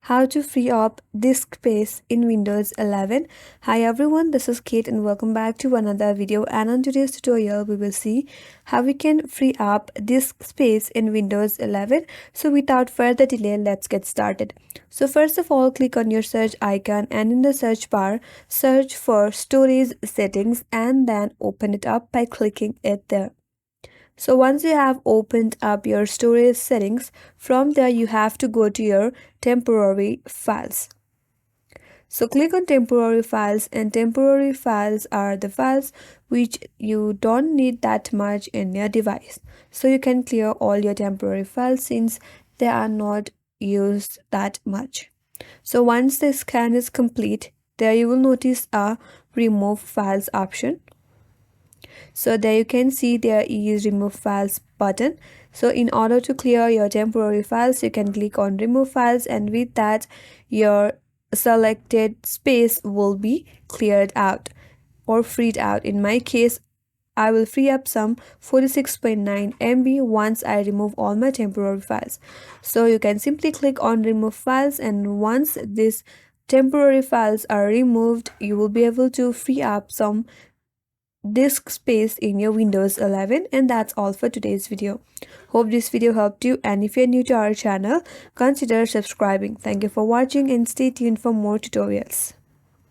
How to free up disk space in Windows 11. Hi everyone, this is Kate and welcome back to another video, and on today's tutorial we will see how we can free up disk space in Windows 11. So without further delay, let's get started. So first of all, click on your search icon and in the search bar search for storage settings and then open it up by clicking it there. So once you have opened up your storage settings, from there you have to go to your temporary files. So click on temporary files, and temporary files are the files which you don't need that much in your device. So you can clear all your temporary files since they are not used that much. So once the scan is complete, there you will notice a remove files option. So there you can see there is remove files button. So in order to clear your temporary files, you can click on remove files, and with that your selected space will be cleared out or freed out. In my case, I will free up some 46.9 MB once I remove all my temporary files. So you can simply click on remove files, and once these temporary files are removed, you will be able to free up some disk space in your Windows 11. And that's all for today's video. Hope this video helped you, and if you're new to our channel, consider subscribing. Thank you for watching and stay tuned for more tutorials.